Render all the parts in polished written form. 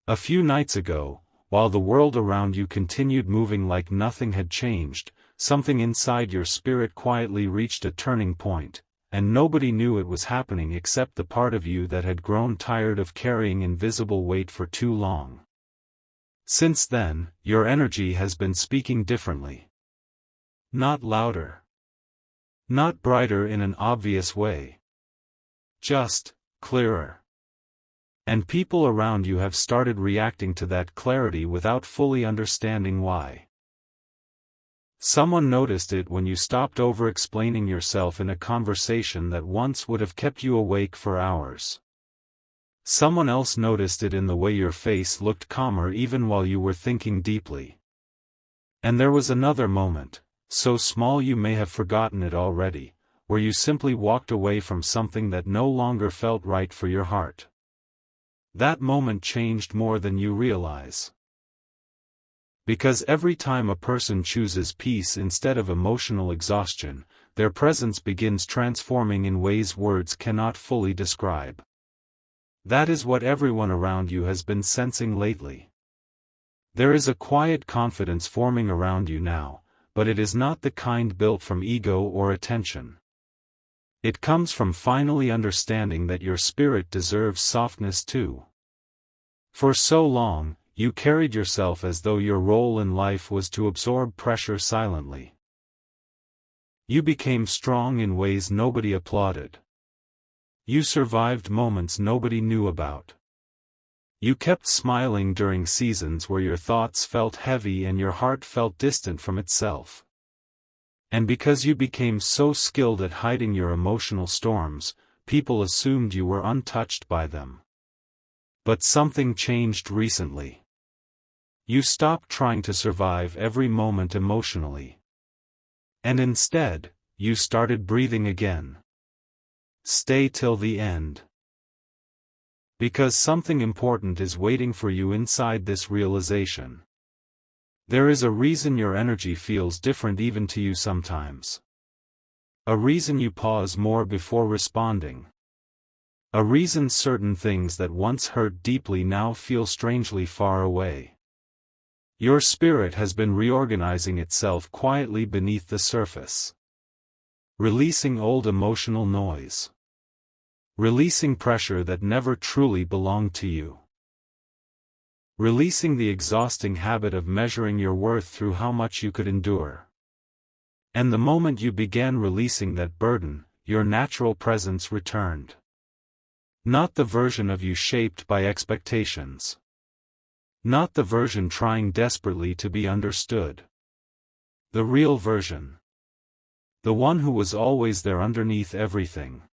A few nights ago, while the world around you continued moving like nothing had changed, something inside your spirit quietly reached a turning point, and nobody knew it was happening except the part of you that had grown tired of carrying invisible weight for too long. Since then, your energy has been speaking differently. Not louder. Not brighter in an obvious way. Just clearer. And people around you have started reacting to that clarity without fully understanding why. Someone noticed it when you stopped over-explaining yourself in a conversation that once would have kept you awake for hours. Someone else noticed it in the way your face looked calmer even while you were thinking deeply. And there was another moment, so small you may have forgotten it already, where you simply walked away from something that no longer felt right for your heart. That moment changed more than you realize. Because every time a person chooses peace instead of emotional exhaustion, their presence begins transforming in ways words cannot fully describe. That is what everyone around you has been sensing lately. There is a quiet confidence forming around you now, but it is not the kind built from ego or attention. It comes from finally understanding that your spirit deserves softness too. For so long, you carried yourself as though your role in life was to absorb pressure silently. You became strong in ways nobody applauded. You survived moments nobody knew about. You kept smiling during seasons where your thoughts felt heavy and your heart felt distant from itself. And because you became so skilled at hiding your emotional storms, people assumed you were untouched by them. But something changed recently. You stopped trying to survive every moment emotionally. And instead, you started breathing again. Stay till the end. Because something important is waiting for you inside this realization. There is a reason your energy feels different even to you sometimes. A reason you pause more before responding. A reason certain things that once hurt deeply now feel strangely far away. Your spirit has been reorganizing itself quietly beneath the surface. Releasing old emotional noise. Releasing pressure that never truly belonged to you. Releasing the exhausting habit of measuring your worth through how much you could endure. And the moment you began releasing that burden, your natural presence returned. Not the version of you shaped by expectations. Not the version trying desperately to be understood. The real version. The one who was always there underneath everything.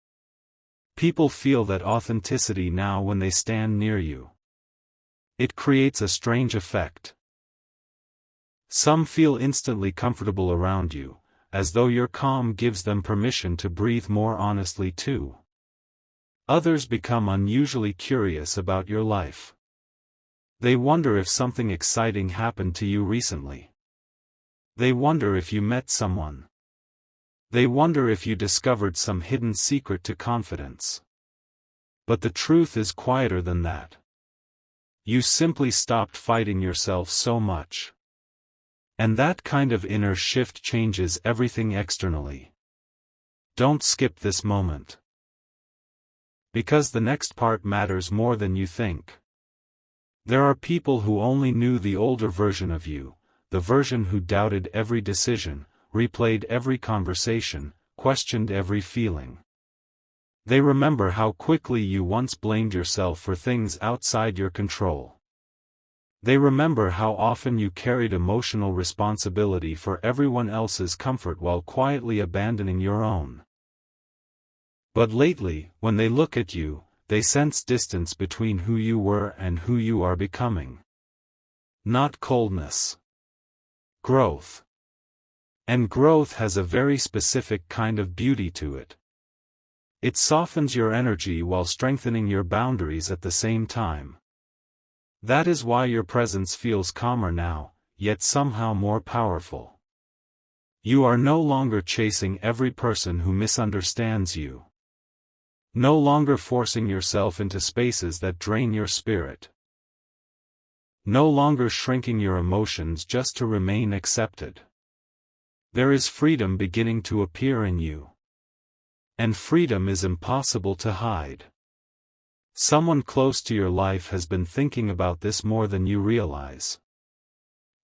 People feel that authenticity now when they stand near you. It creates a strange effect. Some feel instantly comfortable around you, as though your calm gives them permission to breathe more honestly too. Others become unusually curious about your life. They wonder if something exciting happened to you recently. They wonder if you met someone. They wonder if you discovered some hidden secret to confidence. But the truth is quieter than that. You simply stopped fighting yourself so much. And that kind of inner shift changes everything externally. Don't skip this moment. Because the next part matters more than you think. There are people who only knew the older version of you, the version who doubted every decision, replayed every conversation, questioned every feeling. They remember how quickly you once blamed yourself for things outside your control. They remember how often you carried emotional responsibility for everyone else's comfort while quietly abandoning your own. But lately, when they look at you, they sense distance between who you were and who you are becoming. Not coldness. Growth. And growth has a very specific kind of beauty to it. It softens your energy while strengthening your boundaries at the same time. That is why your presence feels calmer now, yet somehow more powerful. You are no longer chasing every person who misunderstands you. No longer forcing yourself into spaces that drain your spirit. no longer shrinking your emotions just to remain accepted. There is freedom beginning to appear in you. And freedom is impossible to hide. Someone close to your life has been thinking about this more than you realize.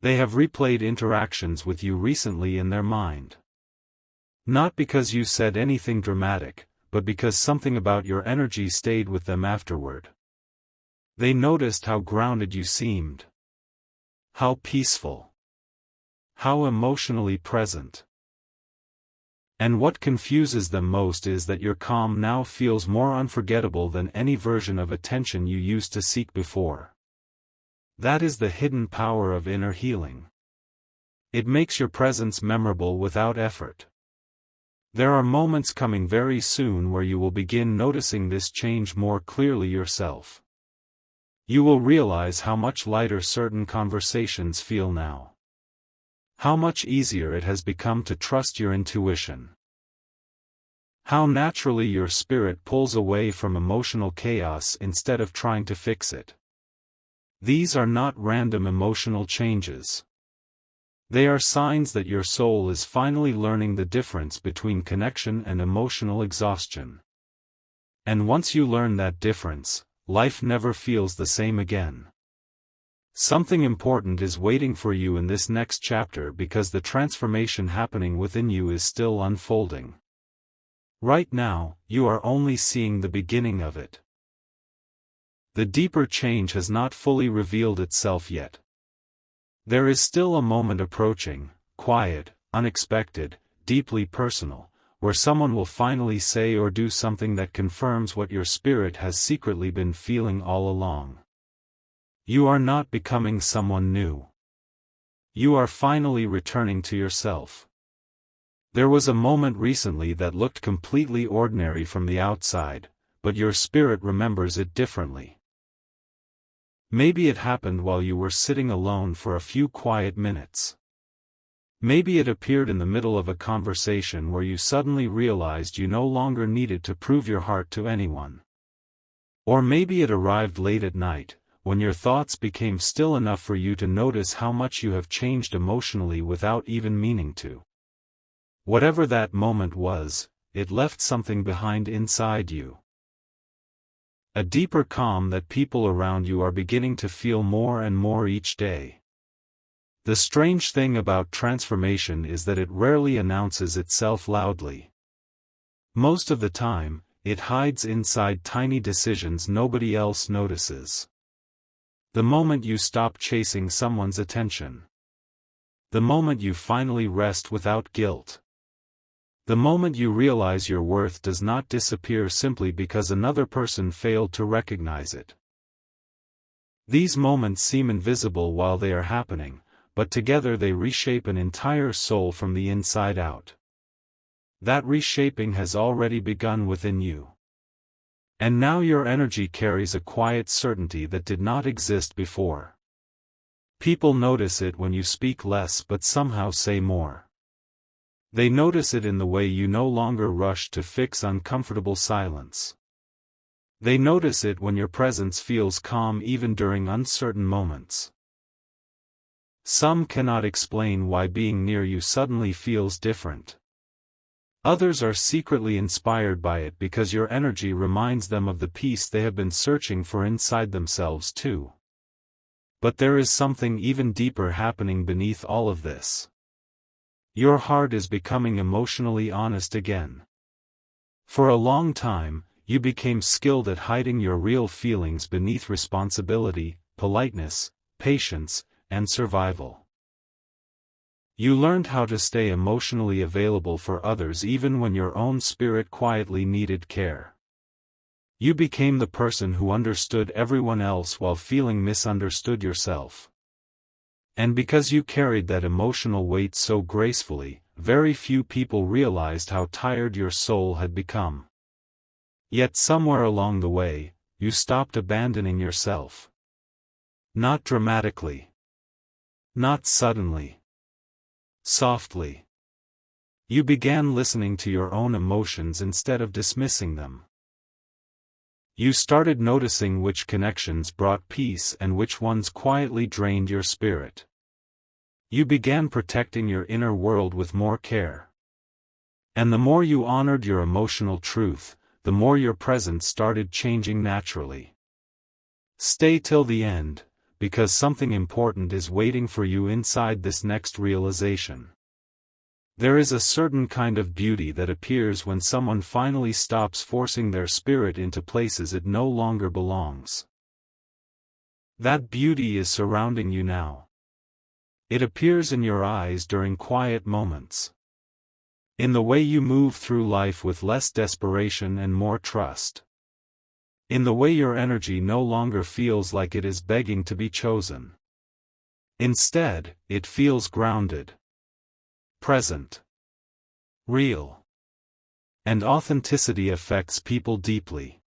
They have replayed interactions with you recently in their mind. Not because you said anything dramatic, but because something about your energy stayed with them afterward. They noticed how grounded you seemed. How peaceful. How emotionally present. And what confuses them most is that your calm now feels more unforgettable than any version of attention you used to seek before. That is the hidden power of inner healing. It makes your presence memorable without effort. There are moments coming very soon where you will begin noticing this change more clearly yourself. You will realize how much lighter certain conversations feel now. How much easier it has become to trust your intuition. How naturally your spirit pulls away from emotional chaos instead of trying to fix it. These are not random emotional changes. They are signs that your soul is finally learning the difference between connection and emotional exhaustion. And once you learn that difference, life never feels the same again. Something important is waiting for you in this next chapter because the transformation happening within you is still unfolding. Right now, you are only seeing the beginning of it. The deeper change has not fully revealed itself yet. There is still a moment approaching, quiet, unexpected, deeply personal, where someone will finally say or do something that confirms what your spirit has secretly been feeling all along. You are not becoming someone new. You are finally returning to yourself. There was a moment recently that looked completely ordinary from the outside, but your spirit remembers it differently. Maybe it happened while you were sitting alone for a few quiet minutes. Maybe it appeared in the middle of a conversation where you suddenly realized you no longer needed to prove your heart to anyone. Or maybe it arrived late at night, when your thoughts became still enough for you to notice how much you have changed emotionally without even meaning to. Whatever that moment was, it left something behind inside you. A deeper calm that people around you are beginning to feel more and more each day. The strange thing about transformation is that it rarely announces itself loudly. Most of the time, it hides inside tiny decisions nobody else notices. The moment you stop chasing someone's attention. The moment you finally rest without guilt. The moment you realize your worth does not disappear simply because another person failed to recognize it. These moments seem invisible while they are happening, but together they reshape an entire soul from the inside out. That reshaping has already begun within you. And now your energy carries a quiet certainty that did not exist before. People notice it when you speak less but somehow say more. They notice it in the way you no longer rush to fix uncomfortable silence. They notice it when your presence feels calm even during uncertain moments. Some cannot explain why being near you suddenly feels different. Others are secretly inspired by it because your energy reminds them of the peace they have been searching for inside themselves too. But there is something even deeper happening beneath all of this. Your heart is becoming emotionally honest again. For a long time, you became skilled at hiding your real feelings beneath responsibility, politeness, patience, and survival. You learned how to stay emotionally available for others even when your own spirit quietly needed care. You became the person who understood everyone else while feeling misunderstood yourself. And because you carried that emotional weight so gracefully, very few people realized how tired your soul had become. Yet somewhere along the way, you stopped abandoning yourself. Not dramatically. Not suddenly. Softly. You began listening to your own emotions instead of dismissing them. You started noticing which connections brought peace and which ones quietly drained your spirit. You began protecting your inner world with more care. And the more you honored your emotional truth, the more your presence started changing naturally. Stay till the end, because something important is waiting for you inside this next realization. There is a certain kind of beauty that appears when someone finally stops forcing their spirit into places it no longer belongs. That beauty is surrounding you now. It appears in your eyes during quiet moments. In the way you move through life with less desperation and more trust. In the way your energy no longer feels like it is begging to be chosen. Instead, it feels grounded. Present. Real. And authenticity affects people deeply.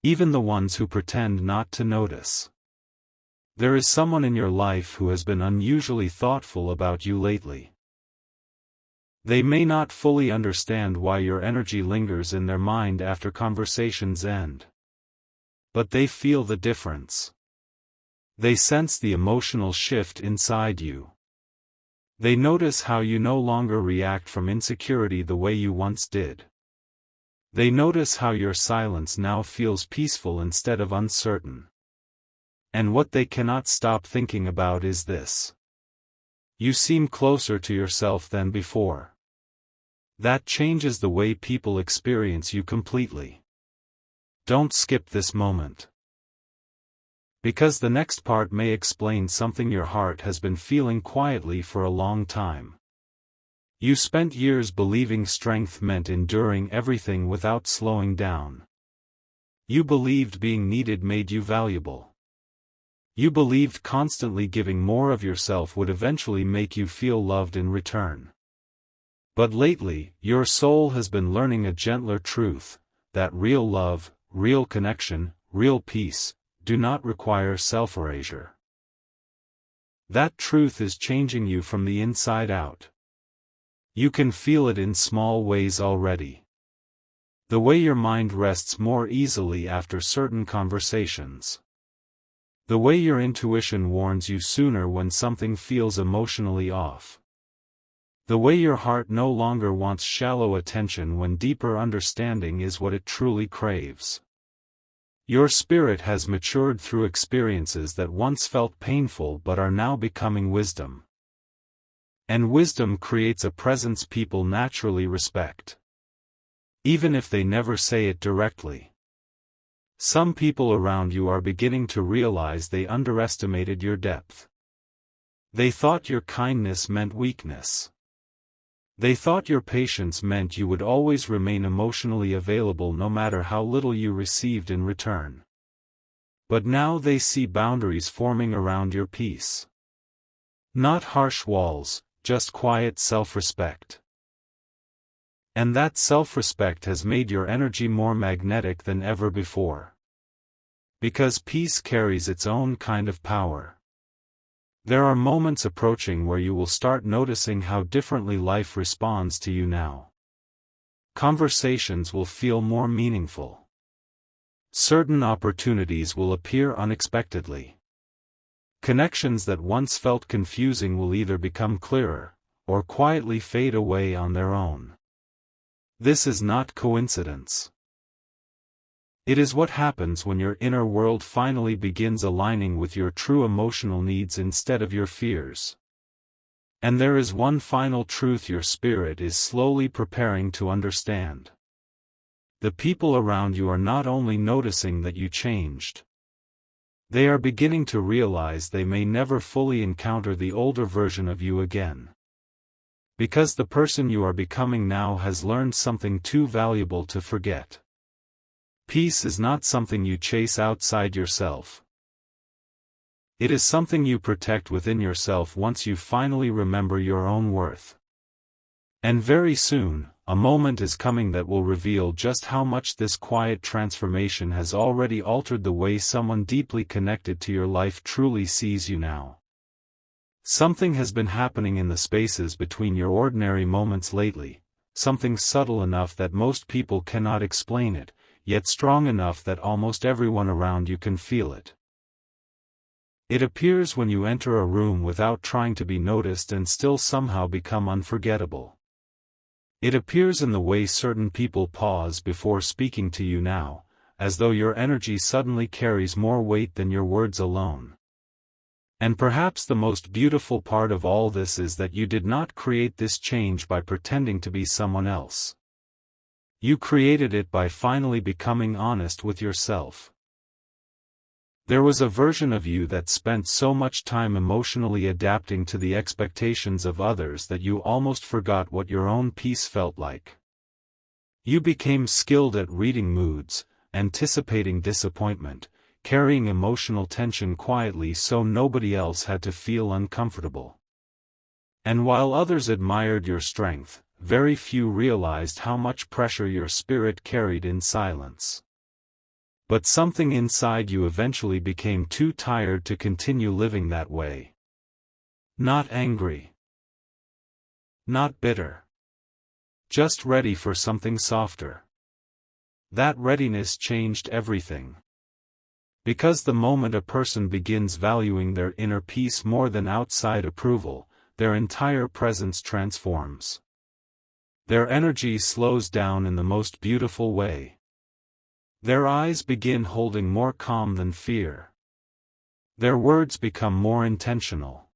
Even the ones who pretend not to notice. There is someone in your life who has been unusually thoughtful about you lately. They may not fully understand why your energy lingers in their mind after conversations end. But they feel the difference. They sense the emotional shift inside you. They notice how you no longer react from insecurity the way you once did. They notice how your silence now feels peaceful instead of uncertain. And what they cannot stop thinking about is this. You seem closer to yourself than before. That changes the way people experience you completely. Don't skip this moment. Because the next part may explain something your heart has been feeling quietly for a long time. You spent years believing strength meant enduring everything without slowing down. You believed being needed made you valuable. You believed constantly giving more of yourself would eventually make you feel loved in return. But lately, your soul has been learning a gentler truth, that real love, real connection, real peace, do not require self-erasure. That truth is changing you from the inside out. You can feel it in small ways already. The way your mind rests more easily after certain conversations. The way your intuition warns you sooner when something feels emotionally off. The way your heart no longer wants shallow attention when deeper understanding is what it truly craves. Your spirit has matured through experiences that once felt painful but are now becoming wisdom. And wisdom creates a presence people naturally respect. Even if they never say it directly. Some people around you are beginning to realize they underestimated your depth. They thought your kindness meant weakness. They thought your patience meant you would always remain emotionally available no matter how little you received in return. But now they see boundaries forming around your peace. Not harsh walls, just quiet self-respect. And that self-respect has made your energy more magnetic than ever before. Because peace carries its own kind of power. There are moments approaching where you will start noticing how differently life responds to you now. Conversations will feel more meaningful. Certain opportunities will appear unexpectedly. Connections that once felt confusing will either become clearer, or quietly fade away on their own. This is not coincidence. It is what happens when your inner world finally begins aligning with your true emotional needs instead of your fears. And there is one final truth your spirit is slowly preparing to understand. The people around you are not only noticing that you changed. They are beginning to realize they may never fully encounter the older version of you again. Because the person you are becoming now has learned something too valuable to forget. Peace is not something you chase outside yourself. It is something you protect within yourself once you finally remember your own worth. And very soon, a moment is coming that will reveal just how much this quiet transformation has already altered the way someone deeply connected to your life truly sees you now. Something has been happening in the spaces between your ordinary moments lately, something subtle enough that most people cannot explain it, yet strong enough that almost everyone around you can feel it. It appears when you enter a room without trying to be noticed and still somehow become unforgettable. It appears in the way certain people pause before speaking to you now, as though your energy suddenly carries more weight than your words alone. And perhaps the most beautiful part of all this is that you did not create this change by pretending to be someone else. You created it by finally becoming honest with yourself. There was a version of you that spent so much time emotionally adapting to the expectations of others that you almost forgot what your own peace felt like. You became skilled at reading moods, anticipating disappointment, carrying emotional tension quietly so nobody else had to feel uncomfortable. And while others admired your strength, very few realized how much pressure your spirit carried in silence. But something inside you eventually became too tired to continue living that way. Not angry. Not bitter. Just ready for something softer. That readiness changed everything. Because the moment a person begins valuing their inner peace more than outside approval, their entire presence transforms. Their energy slows down in the most beautiful way. Their eyes begin holding more calm than fear. Their words become more intentional.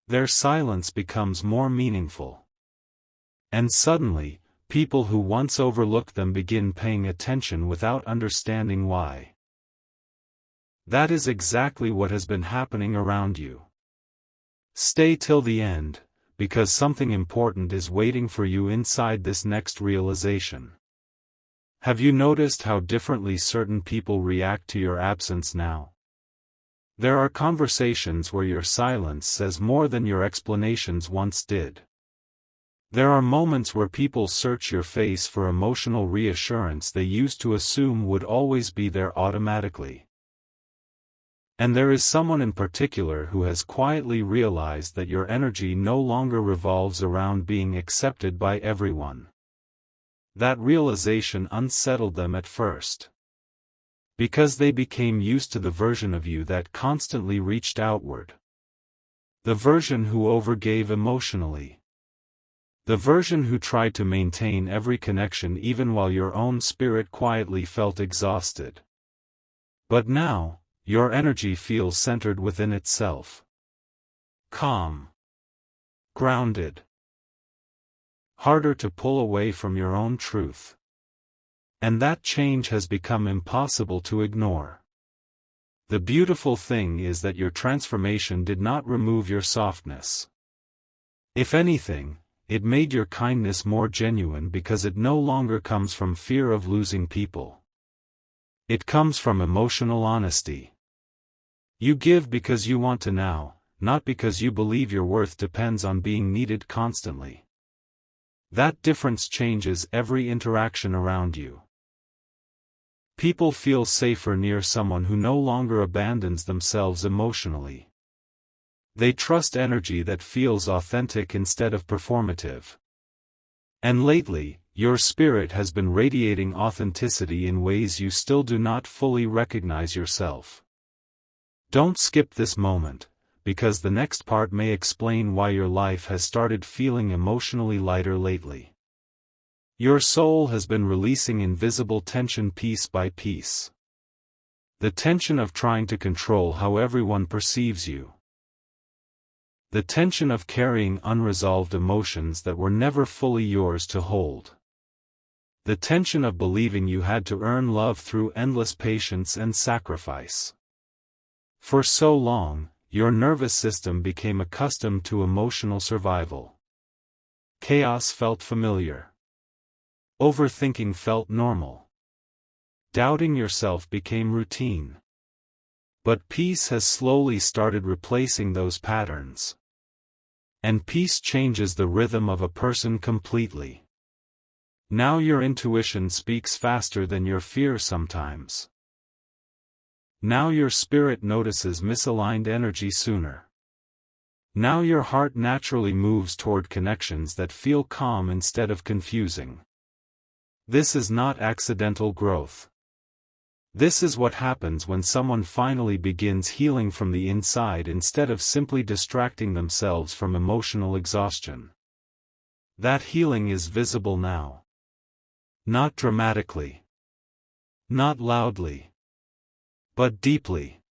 Their silence becomes more meaningful. And suddenly, people who once overlooked them begin paying attention without understanding why. That is exactly what has been happening around you. Stay till the end, because something important is waiting for you inside this next realization. Have you noticed how differently certain people react to your absence now? There are conversations where your silence says more than your explanations once did. There are moments where people search your face for emotional reassurance they used to assume would always be there automatically. And there is someone in particular who has quietly realized that your energy no longer revolves around being accepted by everyone. That realization unsettled them at first. Because they became used to the version of you that constantly reached outward. The version who overgave emotionally. The version who tried to maintain every connection even while your own spirit quietly felt exhausted. But now, your energy feels centered within itself. Calm. Grounded. Harder to pull away from your own truth. And that change has become impossible to ignore. The beautiful thing is that your transformation did not remove your softness. If anything, it made your kindness more genuine because it no longer comes from fear of losing people. It comes from emotional honesty. You give because you want to now, not because you believe your worth depends on being needed constantly. That difference changes every interaction around you. People feel safer near someone who no longer abandons themselves emotionally. They trust energy that feels authentic instead of performative. And lately, your spirit has been radiating authenticity in ways you still do not fully recognize yourself. Don't skip this moment, because the next part may explain why your life has started feeling emotionally lighter lately. Your soul has been releasing invisible tension piece by piece. The tension of trying to control how everyone perceives you. The tension of carrying unresolved emotions that were never fully yours to hold. The tension of believing you had to earn love through endless patience and sacrifice. For so long, your nervous system became accustomed to emotional survival. Chaos felt familiar. Overthinking felt normal. Doubting yourself became routine. But peace has slowly started replacing those patterns. And peace changes the rhythm of a person completely. Now your intuition speaks faster than your fear sometimes. Now your spirit notices misaligned energy sooner. Now your heart naturally moves toward connections that feel calm instead of confusing. This is not accidental growth. This is what happens when someone finally begins healing from the inside instead of simply distracting themselves from emotional exhaustion. That healing is visible now. Not dramatically. Not loudly. But deeply.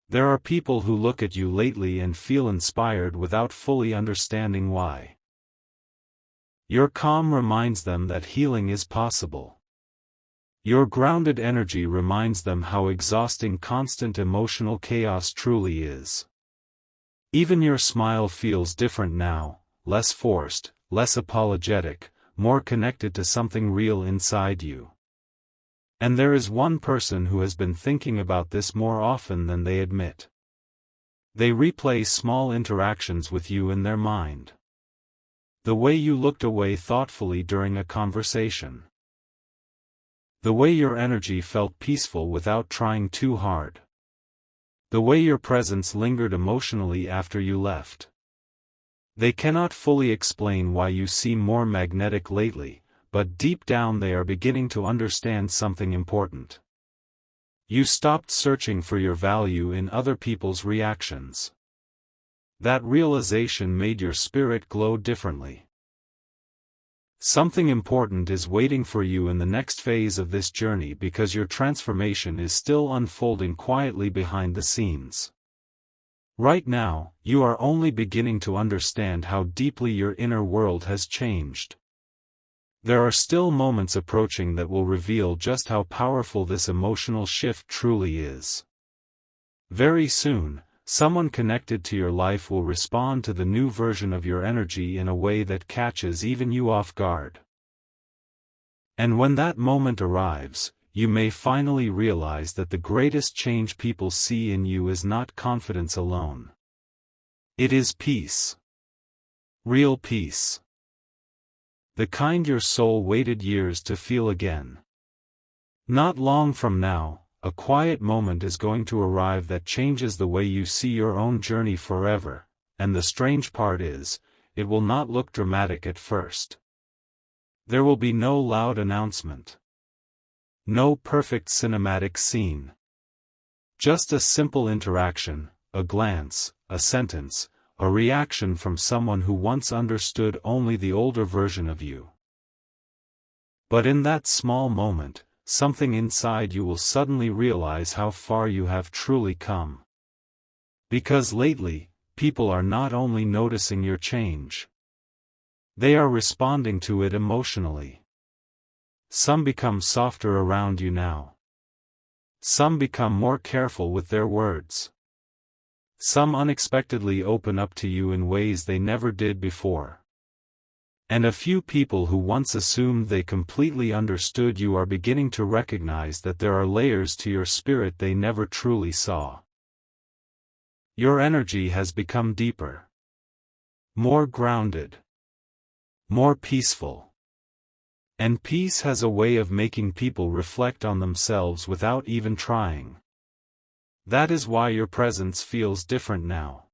There are people who look at you lately and feel inspired without fully understanding why. Your calm reminds them that healing is possible. Your grounded energy reminds them how exhausting constant emotional chaos truly is. Even your smile feels different now, less forced, less apologetic, more connected to something real inside you. And there is one person who has been thinking about this more often than they admit. They replay small interactions with you in their mind. The way you looked away thoughtfully during a conversation. The way your energy felt peaceful without trying too hard. The way your presence lingered emotionally after you left. They cannot fully explain why you seem more magnetic lately, but deep down they are beginning to understand something important. You stopped searching for your value in other people's reactions. That realization made your spirit glow differently. Something important is waiting for you in the next phase of this journey because your transformation is still unfolding quietly behind the scenes. Right now, you are only beginning to understand how deeply your inner world has changed. There are still moments approaching that will reveal just how powerful this emotional shift truly is. Very soon, someone connected to your life will respond to the new version of your energy in a way that catches even you off guard. And when that moment arrives, you may finally realize that the greatest change people see in you is not confidence alone. It is peace. Real peace. The kind your soul waited years to feel again. Not long from now, a quiet moment is going to arrive that changes the way you see your own journey forever, and the strange part is, it will not look dramatic at first. There will be no loud announcement. No perfect cinematic scene. Just a simple interaction, a glance, a sentence, a reaction from someone who once understood only the older version of you. But in that small moment, something inside you will suddenly realize how far you have truly come. Because lately, people are not only noticing your change. They are responding to it emotionally. Some become softer around you now. Some become more careful with their words. Some unexpectedly open up to you in ways they never did before. And a few people who once assumed they completely understood you are beginning to recognize that there are layers to your spirit they never truly saw. Your energy has become deeper. More grounded. More peaceful. And peace has a way of making people reflect on themselves without even trying. That is why your presence feels different now.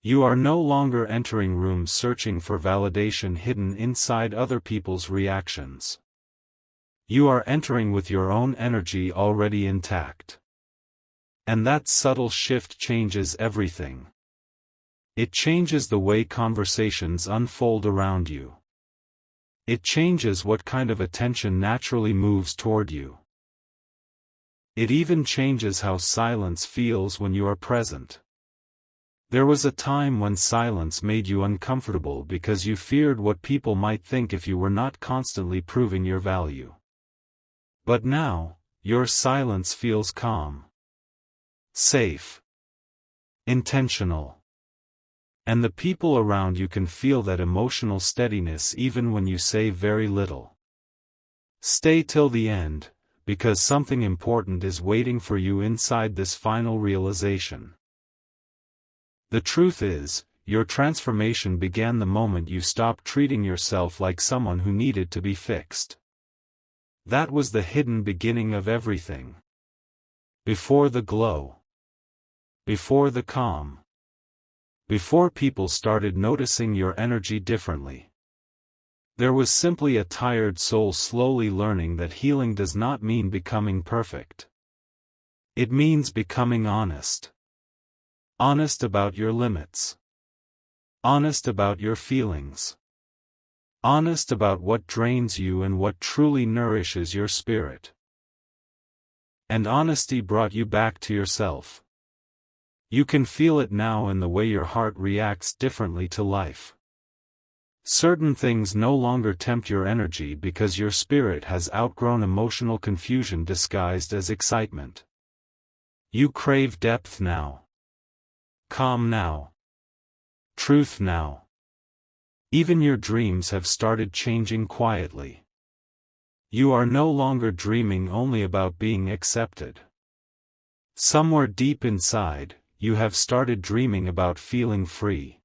You are no longer entering rooms searching for validation hidden inside other people's reactions. You are entering with your own energy already intact. And that subtle shift changes everything. It changes the way conversations unfold around you. It changes what kind of attention naturally moves toward you. It even changes how silence feels when you are present. There was a time when silence made you uncomfortable because you feared what people might think if you were not constantly proving your value. But now, your silence feels calm. Safe. Intentional. And the people around you can feel that emotional steadiness even when you say very little. Stay till the end, because something important is waiting for you inside this final realization. The truth is, your transformation began the moment you stopped treating yourself like someone who needed to be fixed. That was the hidden beginning of everything. Before the glow. Before the calm. Before people started noticing your energy differently. There was simply a tired soul slowly learning that healing does not mean becoming perfect. It means becoming honest. Honest about your limits. Honest about your feelings. Honest about what drains you and what truly nourishes your spirit. And honesty brought you back to yourself. You can feel it now in the way your heart reacts differently to life. Certain things no longer tempt your energy because your spirit has outgrown emotional confusion disguised as excitement. You crave depth now. Calm now. Truth now. Even your dreams have started changing quietly. You are no longer dreaming only about being accepted. Somewhere deep inside, you have started dreaming about feeling free.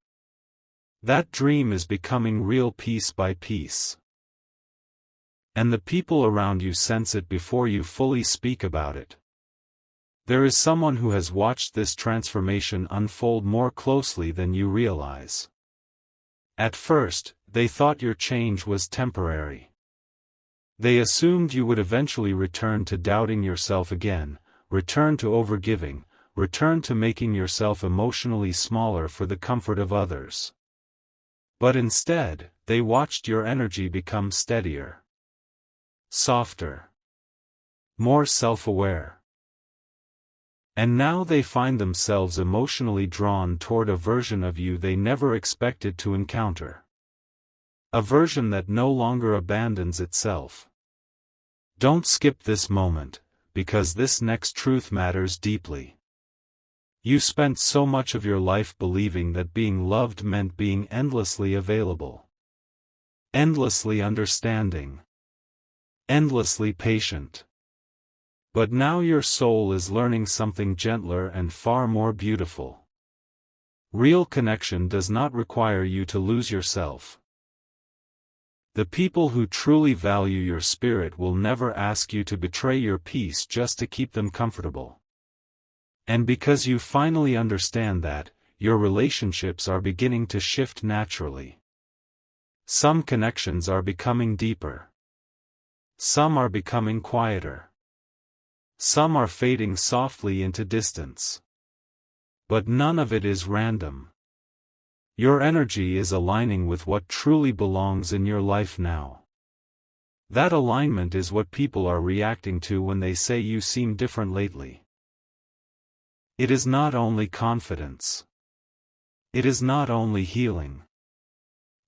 That dream is becoming real piece by piece. And the people around you sense it before you fully speak about it. There is someone who has watched this transformation unfold more closely than you realize. At first, they thought your change was temporary. They assumed you would eventually return to doubting yourself again, return to overgiving, return to making yourself emotionally smaller for the comfort of others. But instead, they watched your energy become steadier, softer, more self-aware. And now they find themselves emotionally drawn toward a version of you they never expected to encounter. A version that no longer abandons itself. Don't skip this moment, because this next truth matters deeply. You spent so much of your life believing that being loved meant being endlessly available. Endlessly understanding. Endlessly patient. But now your soul is learning something gentler and far more beautiful. Real connection does not require you to lose yourself. The people who truly value your spirit will never ask you to betray your peace just to keep them comfortable. And because you finally understand that, your relationships are beginning to shift naturally. Some connections are becoming deeper. Some are becoming quieter. Some are fading softly into distance. But none of it is random. Your energy is aligning with what truly belongs in your life now. That alignment is what people are reacting to when they say you seem different lately. It is not only confidence. It is not only healing.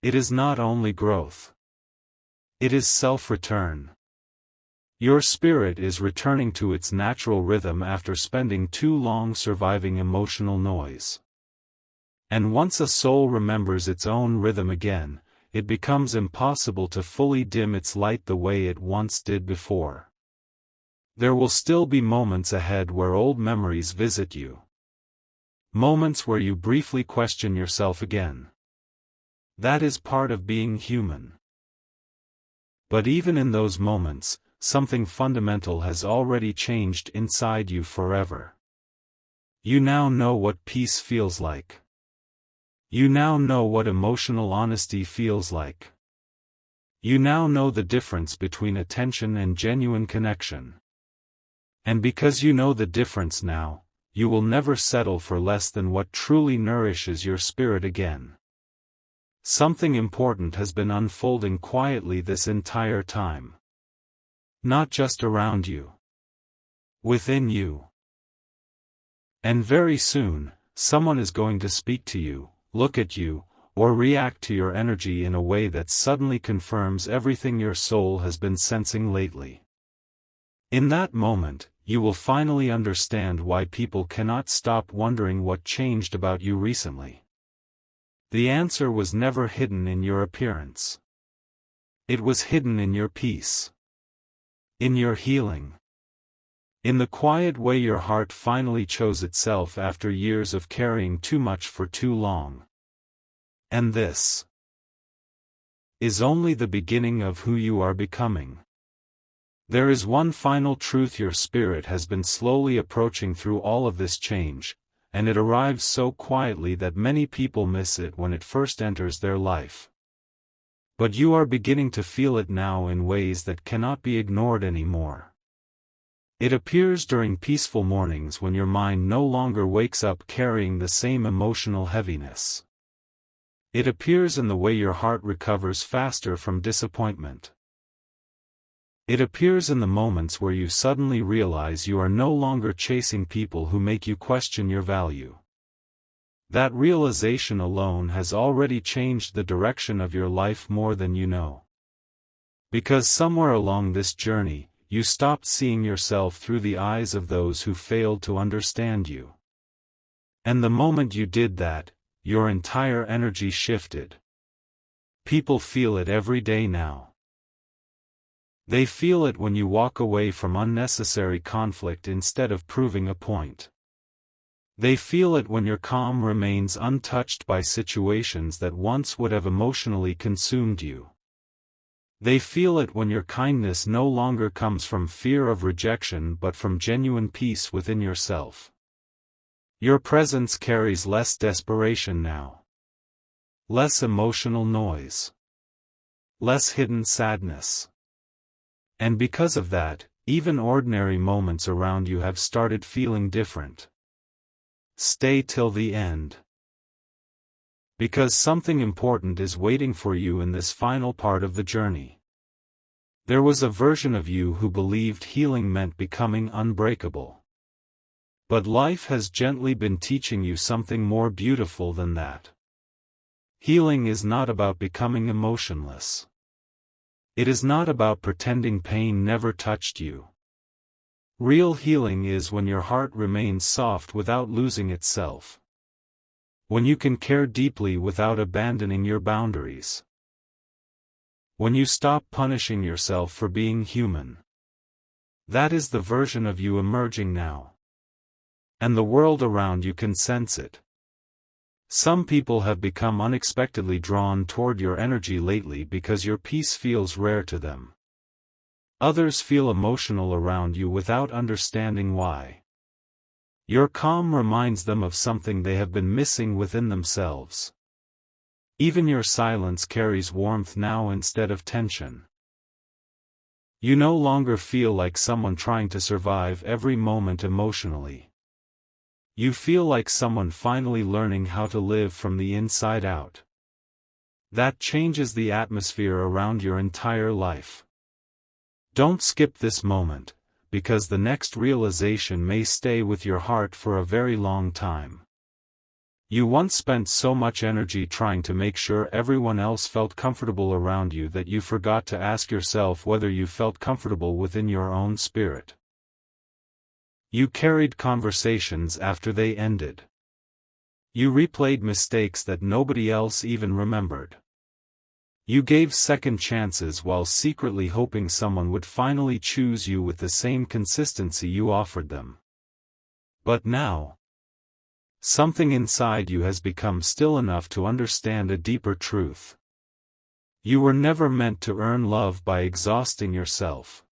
It is not only growth. It is self-return. Your spirit is returning to its natural rhythm after spending too long surviving emotional noise. And once a soul remembers its own rhythm again, it becomes impossible to fully dim its light the way it once did before. There will still be moments ahead where old memories visit you. Moments where you briefly question yourself again. That is part of being human. But even in those moments, something fundamental has already changed inside you forever. You now know what peace feels like. You now know what emotional honesty feels like. You now know the difference between attention and genuine connection. And because you know the difference now, you will never settle for less than what truly nourishes your spirit again. Something important has been unfolding quietly this entire time. Not just around you. Within you. And very soon, someone is going to speak to you, look at you, or react to your energy in a way that suddenly confirms everything your soul has been sensing lately. In that moment, you will finally understand why people cannot stop wondering what changed about you recently. The answer was never hidden in your appearance. It was hidden in your peace. In your healing. In the quiet way your heart finally chose itself after years of carrying too much for too long. And this is only the beginning of who you are becoming. There is one final truth your spirit has been slowly approaching through all of this change, and it arrives so quietly that many people miss it when it first enters their life. But you are beginning to feel it now in ways that cannot be ignored anymore. It appears during peaceful mornings when your mind no longer wakes up carrying the same emotional heaviness. It appears in the way your heart recovers faster from disappointment. It appears in the moments where you suddenly realize you are no longer chasing people who make you question your value. That realization alone has already changed the direction of your life more than you know. Because somewhere along this journey, you stopped seeing yourself through the eyes of those who failed to understand you. And the moment you did that, your entire energy shifted. People feel it every day now. They feel it when you walk away from unnecessary conflict instead of proving a point. They feel it when your calm remains untouched by situations that once would have emotionally consumed you. They feel it when your kindness no longer comes from fear of rejection but from genuine peace within yourself. Your presence carries less desperation now. Less emotional noise. Less hidden sadness. And because of that, even ordinary moments around you have started feeling different. Stay till the end. Because something important is waiting for you in this final part of the journey. There was a version of you who believed healing meant becoming unbreakable. But life has gently been teaching you something more beautiful than that. Healing is not about becoming emotionless. It is not about pretending pain never touched you. Real healing is when your heart remains soft without losing itself. When you can care deeply without abandoning your boundaries. When you stop punishing yourself for being human. That is the version of you emerging now. And the world around you can sense it. Some people have become unexpectedly drawn toward your energy lately because your peace feels rare to them. Others feel emotional around you without understanding why. Your calm reminds them of something they have been missing within themselves. Even your silence carries warmth now instead of tension. You no longer feel like someone trying to survive every moment emotionally. You feel like someone finally learning how to live from the inside out. That changes the atmosphere around your entire life. Don't skip this moment, because the next realization may stay with your heart for a very long time. You once spent so much energy trying to make sure everyone else felt comfortable around you that you forgot to ask yourself whether you felt comfortable within your own spirit. You carried conversations after they ended. You replayed mistakes that nobody else even remembered. You gave second chances while secretly hoping someone would finally choose you with the same consistency you offered them. But now, something inside you has become still enough to understand a deeper truth. You were never meant to earn love by exhausting yourself.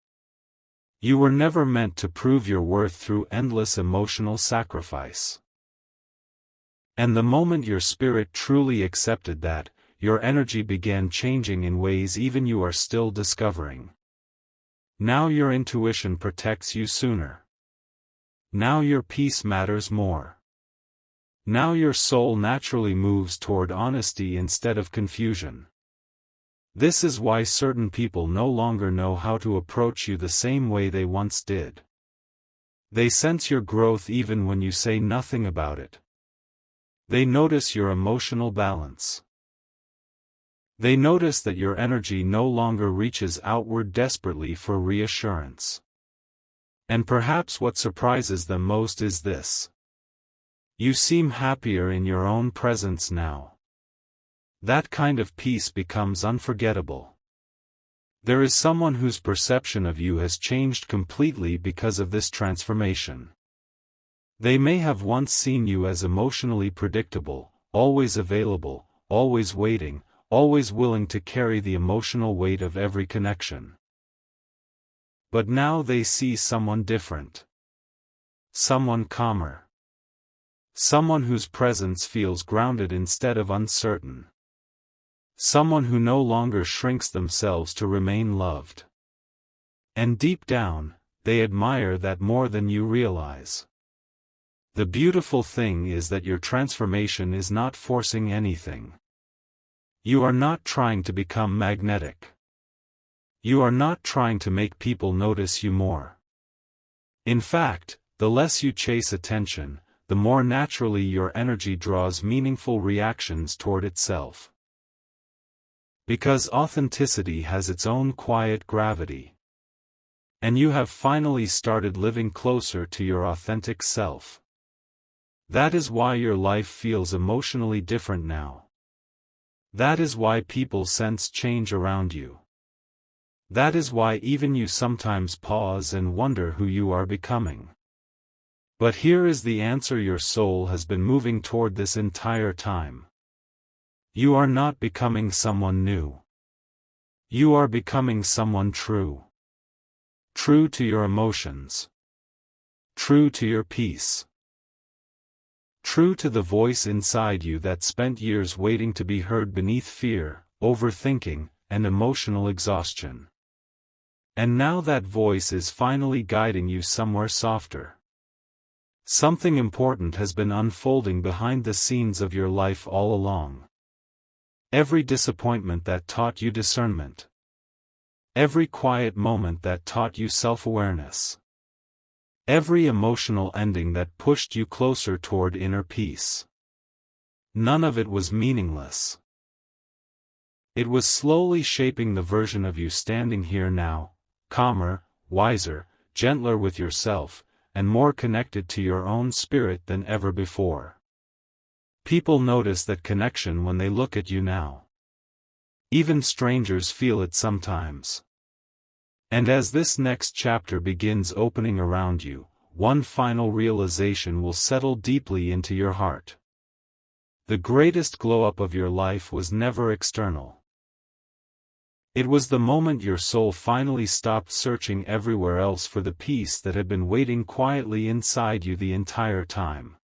You were never meant to prove your worth through endless emotional sacrifice. And the moment your spirit truly accepted that, your energy began changing in ways even you are still discovering. Now your intuition protects you sooner. Now your peace matters more. Now your soul naturally moves toward honesty instead of confusion. This is why certain people no longer know how to approach you the same way they once did. They sense your growth even when you say nothing about it. They notice your emotional balance. They notice that your energy no longer reaches outward desperately for reassurance. And perhaps what surprises them most is this. You seem happier in your own presence now. That kind of peace becomes unforgettable. There is someone whose perception of you has changed completely because of this transformation. They may have once seen you as emotionally predictable, always available, always waiting, always willing to carry the emotional weight of every connection. But now they see someone different. Someone calmer. Someone whose presence feels grounded instead of uncertain. Someone who no longer shrinks themselves to remain loved. And deep down, they admire that more than you realize. The beautiful thing is that your transformation is not forcing anything. You are not trying to become magnetic. You are not trying to make people notice you more. In fact, the less you chase attention, the more naturally your energy draws meaningful reactions toward itself. Because authenticity has its own quiet gravity. And you have finally started living closer to your authentic self. That is why your life feels emotionally different now. That is why people sense change around you. That is why even you sometimes pause and wonder who you are becoming. But here is the answer your soul has been moving toward this entire time. You are not becoming someone new. You are becoming someone true. True to your emotions. True to your peace. True to the voice inside you that spent years waiting to be heard beneath fear, overthinking, and emotional exhaustion. And now that voice is finally guiding you somewhere softer. Something important has been unfolding behind the scenes of your life all along. Every disappointment that taught you discernment. Every quiet moment that taught you self-awareness. Every emotional ending that pushed you closer toward inner peace. None of it was meaningless. It was slowly shaping the version of you standing here now, calmer, wiser, gentler with yourself, and more connected to your own spirit than ever before. People notice that connection when they look at you now. Even strangers feel it sometimes. And as this next chapter begins opening around you, one final realization will settle deeply into your heart. The greatest glow-up of your life was never external. It was the moment your soul finally stopped searching everywhere else for the peace that had been waiting quietly inside you the entire time.